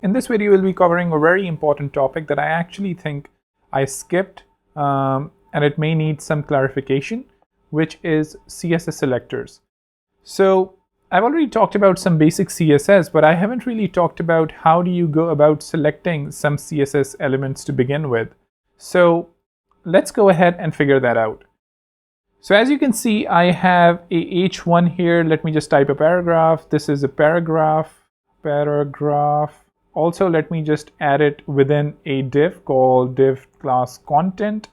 In this video, we'll be covering a very important topic that I actually think I skipped, and it may need some clarification, which is CSS selectors. So I've already talked about some basic CSS, but I haven't really talked about how do you go about selecting some CSS elements to begin with. So let's go ahead and figure that out. So as you can see, I have a h1 here. Let me just type a paragraph. This is a paragraph. Also, let me just add it within a div called div class content,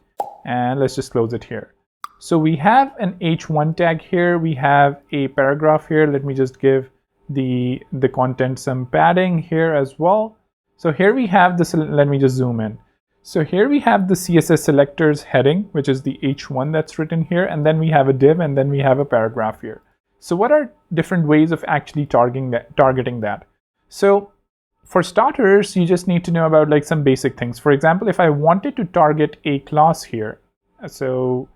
and let's just close it here. So we have an h1 tag here. We have a paragraph here. Let me just give the content some padding here as well. So here we have this. Let me just zoom in. So here we have the CSS selectors heading, which is the h1 that's written here, and then we have a div, and then we have a paragraph here. So what are different ways of actually targeting that? So for starters, you just need to know about like some basic things. For example, if I wanted to target a class here, so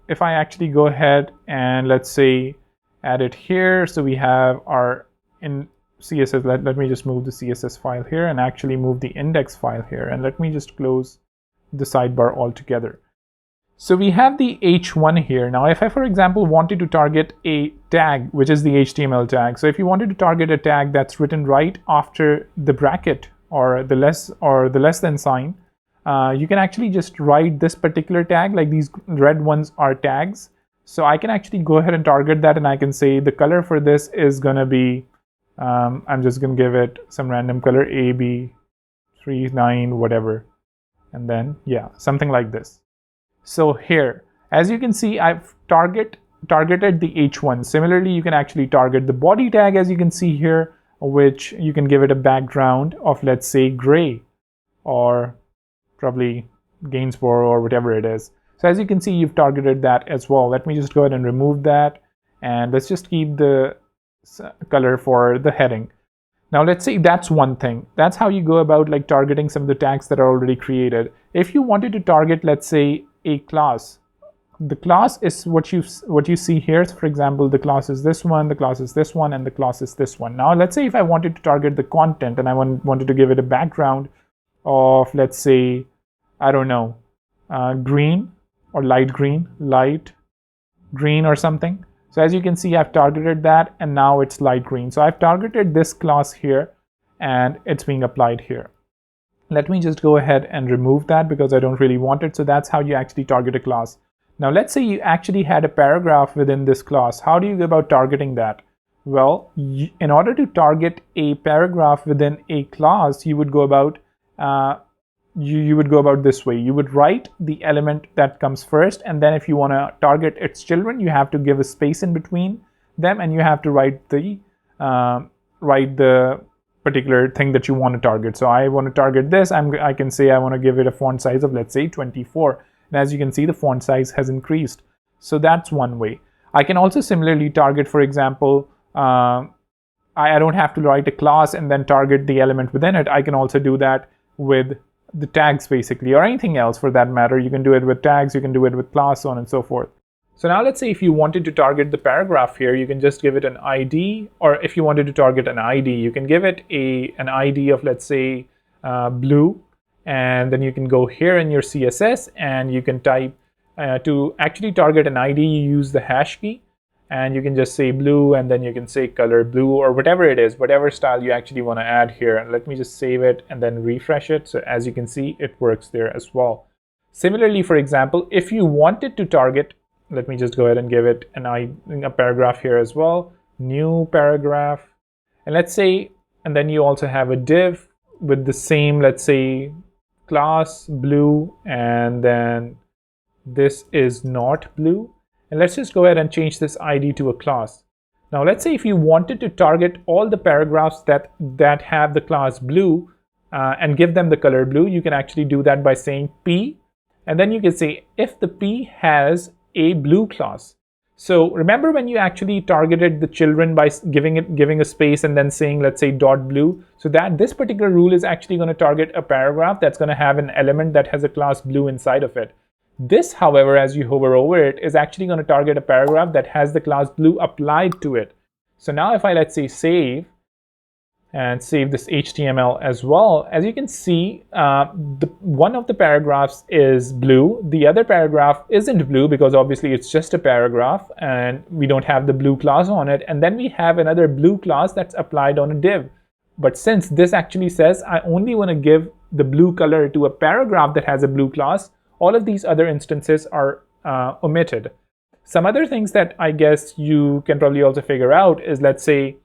if I actually go ahead and let's say add it here, so we have our in CSS, let me just move the CSS file here and actually move the index file here, and let me just close the sidebar altogether. So we have the h1 here. Now if I, for example, wanted to target a tag, which is the HTML tag, so if you wanted to target a tag that's written right after the bracket or the less than sign, you can actually just write this particular tag, like these red ones are tags. So I can actually go ahead and target that, and I can say the color for this is gonna be I'm just going to give it some random color, AB39 whatever, and then yeah, something like this. So here, as you can see, I've targeted the h1. Similarly, you can actually target the body tag, as you can see here, which you can give it a background of, let's say, gray or probably Gainsborough or whatever it is. So as you can see, you've targeted that as well. Let me just go ahead and remove that, and let's just keep the color for the heading. Now let's say that's one thing. That's how you go about like targeting some of the tags that are already created. If you wanted to target, let's say, a class, the class is what you see here. So for example, the class is this one, the class is this one, and the class is this one. Now let's say if I wanted to target the content and I wanted to give it a background of, let's say, I don't know, green or light green or something. So as you can see, I've targeted that, and now it's light green. So I've targeted this class here, and it's being applied here. Let me just go ahead and remove that because I don't really want it. So that's how you actually target a class. Now let's say you actually had a paragraph within this class. How do you go about targeting that? Well, in order to target a paragraph within a class, you would go about you would go about this way. You would write the element that comes first, and then if you want to target its children, you have to give a space in between them, and you have to write the particular thing that you want to target. So I want to target this. I can say I want to give it a font size of, let's say, 24. And as you can see, the font size has increased. So that's one way. I can also similarly target, for example, I don't have to write a class and then target the element within it. I can also do that with the tags basically, or anything else for that matter. You can do it with tags, you can do it with class, so on and so forth. So now let's say if you wanted to target the paragraph here, you can just give it an ID, or if you wanted to target an ID, you can give it an ID of, let's say, blue, and then you can go here in your CSS and you can type to actually target an ID, you use the hash key, and you can just say blue, and then you can say color blue, or whatever it is, whatever style you actually want to add here. And let me just save it and then refresh it. So as you can see, it works there as well. Similarly, for example, if you wanted to target, let me just go ahead and give it a paragraph here as well, new paragraph, and let's say, and then you also have a div with the same, let's say, class blue, and then this is not blue. And let's just go ahead and change this ID to a class. Now let's say if you wanted to target all the paragraphs that have the class blue and give them the color blue, you can actually do that by saying P, and then you can say if the P has a blue class. So remember when you actually targeted the children by giving a space and then saying, let's say, dot blue, so that this particular rule is actually going to target a paragraph that's going to have an element that has a class blue inside of it. This, however, as you hover over it, is actually going to target a paragraph that has the class blue applied to it. So now if I, let's say, save, and save this HTML as well. As you can see, one of the paragraphs is blue. The other paragraph isn't blue because obviously it's just a paragraph and we don't have the blue class on it. And then we have another blue class that's applied on a div. But since this actually says I only want to give the blue color to a paragraph that has a blue class, all of these other instances are omitted. Some other things that I guess you can probably also figure out is, let's say,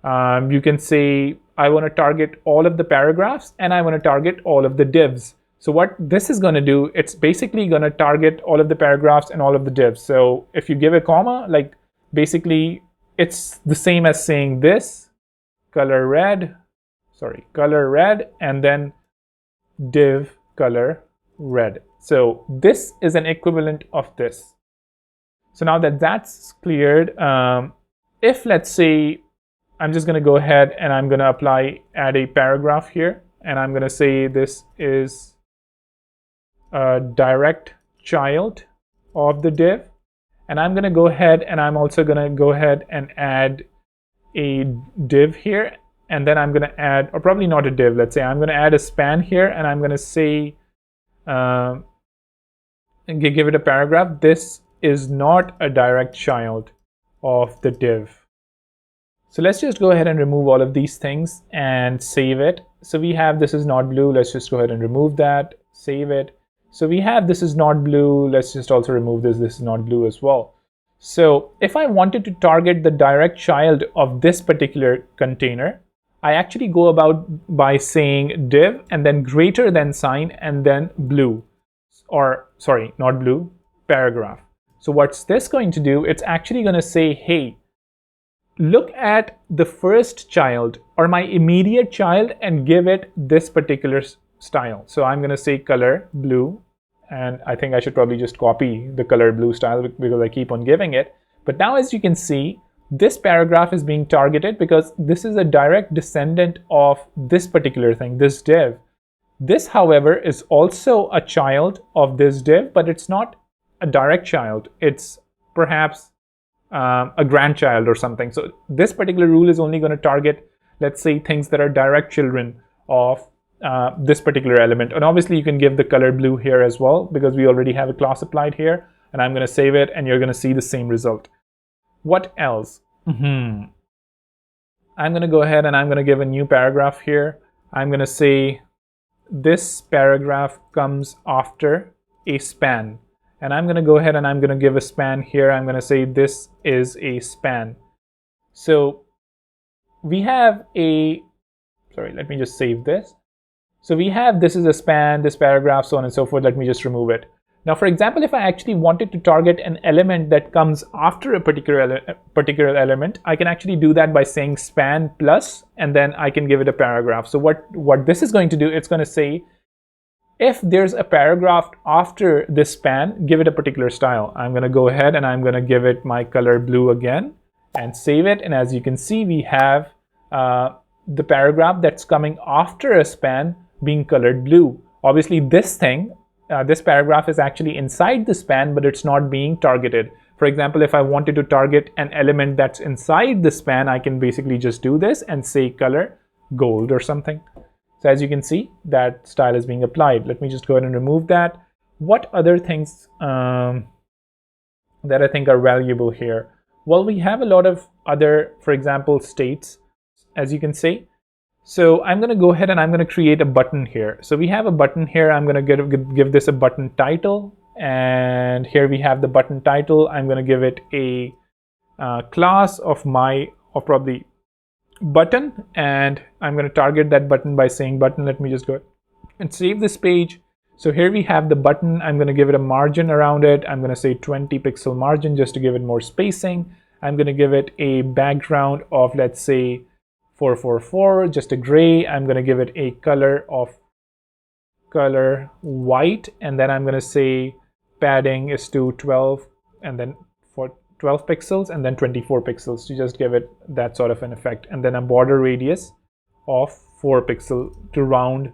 you can say I want to target all of the paragraphs and I want to target all of the divs. So what this is going to do, it's basically going to target all of the paragraphs and all of the divs. So if you give a comma, like basically it's the same as saying this color red, and then div color red. So this is an equivalent of this. So now that that's cleared, if let's say I'm just going to go ahead and I'm going to add a paragraph here, and I'm going to say this is a direct child of the div, and I'm going to go ahead and I'm also going to go ahead and add a div here, and then I'm going to add, or probably not a div, let's say I'm going to add a span here, and I'm going to say give it a paragraph. This is not a direct child of the div. So let's just go ahead and remove all of these things and save it. So we have this is not blue. Let's just go ahead and remove that, save it. So we have this is not blue. Let's just also remove this. This is not blue as well. So if I wanted to target the direct child of this particular container, I actually go about by saying div and then greater than sign and then blue, or sorry, not blue, paragraph. So what's this going to do? It's actually going to say, hey, look at the first child or my immediate child and give it this particular style. So I'm going to say color blue, and I think I should probably just copy the color blue style because I keep on giving it. But now as you can see, this paragraph is being targeted because this is a direct descendant of this particular thing, this div. This, however, is also a child of this div, but it's not a direct child. It's perhaps a grandchild or something. So this particular rule is only going to target, let's say, things that are direct children of this particular element. And obviously you can give the color blue here as well because we already have a class applied here, and I'm going to save it and you're going to see the same result. What else? I'm going to go ahead and I'm going to give a new paragraph here. I'm going to say this paragraph comes after a span. And I'm going to go ahead and I'm going to give a span here. I'm going to say this is a span. So we have a, sorry, let me just save this. So we have this is a span, this paragraph, so on and so forth. Let me just remove it. Now, for example, if I actually wanted to target an element that comes after a particular element, I can actually do that by saying span plus, and then I can give it a paragraph. So what this is going to do, it's going to say, if there's a paragraph after this span, give it a particular style. I'm going to go ahead and I'm going to give it my color blue again and save it. And as you can see, we have the paragraph that's coming after a span being colored blue. Obviously, this thing, this paragraph is actually inside the span, but it's not being targeted. For example, if I wanted to target an element that's inside the span, I can basically just do this and say color gold or something. So as you can see, that style is being applied. Let me just go ahead and remove that. What other things that I think are valuable here? Well, we have a lot of other, for example, states, as you can see. So I'm going to go ahead and I'm going to create a button here. So we have a button here. I'm going to give this a button title. And here we have the button title. I'm going to give it a class of probably button, and I'm going to target that button by saying button. Let me just go and save this page. So here we have the button. I'm going to give it a margin around it. I'm going to say 20 pixel margin just to give it more spacing. I'm going to give it a background of, let's say, 444, just a gray. I'm going to give it a color white, and then I'm going to say padding is to 12, and then for 12 pixels and then 24 pixels to just give it that sort of an effect, and then a border radius of 4 pixels to round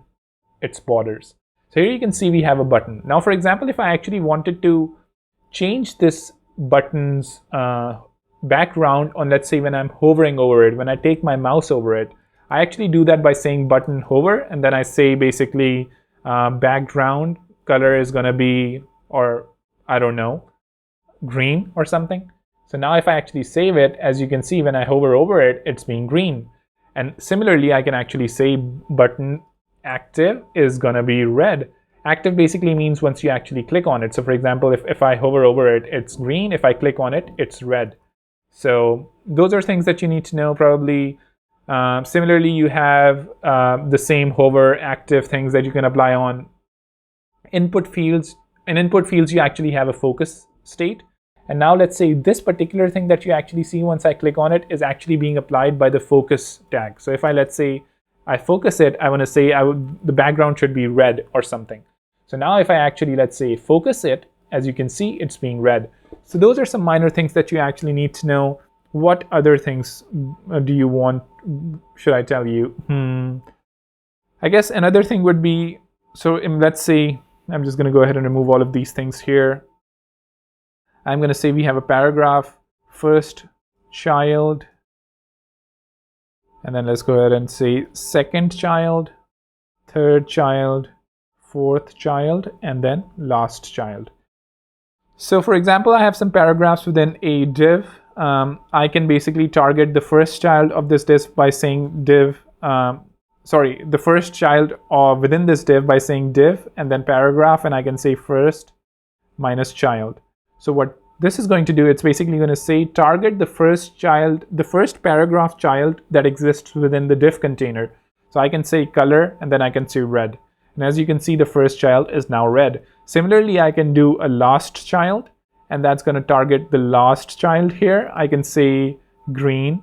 its borders. So here you can see we have a button. Now, for example, if I actually wanted to change this button's background on, let's say, when I'm hovering over it, when I take my mouse over it, I actually do that by saying button hover, and then I say basically background color is going to be, or I don't know, green or something. So now if I actually save it, as you can see, when I hover over it, it's being green. And similarly, I can actually say button active is going to be red. Active basically means once you actually click on it. So for example, if I hover over it, it's green. If I click on it, it's red. So those are things that you need to know probably. Similarly, you have the same hover active things that you can apply on input fields. In input fields, you actually have a focus state. And now let's say this particular thing that you actually see once I click on it is actually being applied by the focus tag. So if let's say I focus it, I want to say the background should be red or something. So now if I actually, let's say, focus it, as you can see, it's being red. So those are some minor things that you actually need to know. What other things do you want, should I tell you? I guess another thing would be, so let's say, I'm just going to go ahead and remove all of these things here. I'm going to say we have a paragraph, first child, and then let's go ahead and say second child, third child, fourth child, and then last child. So for example, I have some paragraphs within a div. I can basically target the first child of this div by saying the first child within this div by saying div and then paragraph, and I can say first minus child. So what this is going to do, it's basically going to say target the first child, the first paragraph child that exists within the div container. So I can say color, and then I can say red. And as you can see, the first child is now red. Similarly, I can do a last child, and that's going to target the last child here. I can say green,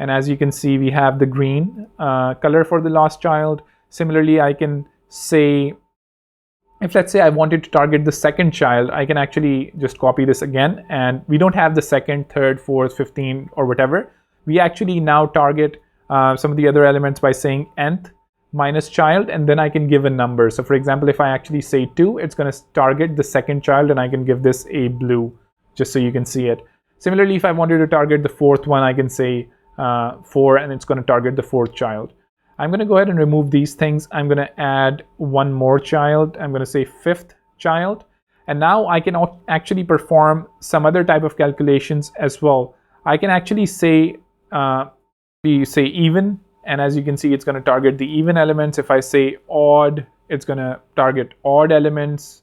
and as you can see, we have the green color for the last child. Similarly, I can say, if let's say I wanted to target the second child, I can actually just copy this again, and we don't have the second, third, fourth, 15, or whatever. We actually now target some of the other elements by saying nth minus child, and then I can give a number. So for example, if I actually say 2, it's going to target the second child, and I can give this a blue, just so you can see it. Similarly, if I wanted to target the fourth one, I can say 4, and it's going to target the fourth child. I'm going to go ahead and remove these things. I'm going to add one more child. I'm going to say fifth child. And now I can actually perform some other type of calculations as well. I can actually say, even, and as you can see, it's going to target the even elements. If I say odd, it's going to target odd elements.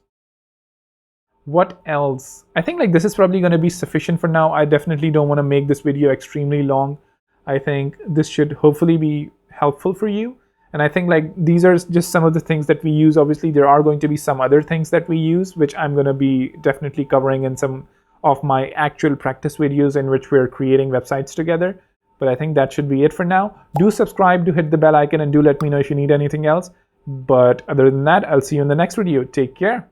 What else? I think like this is probably going to be sufficient for now. I definitely don't want to make this video extremely long. I think this should hopefully be helpful for you. And I think like these are just some of the things that we use. Obviously, there are going to be some other things that we use, which I'm going to be definitely covering in some of my actual practice videos in which we're creating websites together. But I think that should be it for now. Do subscribe, do hit the bell icon, and do let me know if you need anything else. But other than that, I'll see you in the next video. Take care.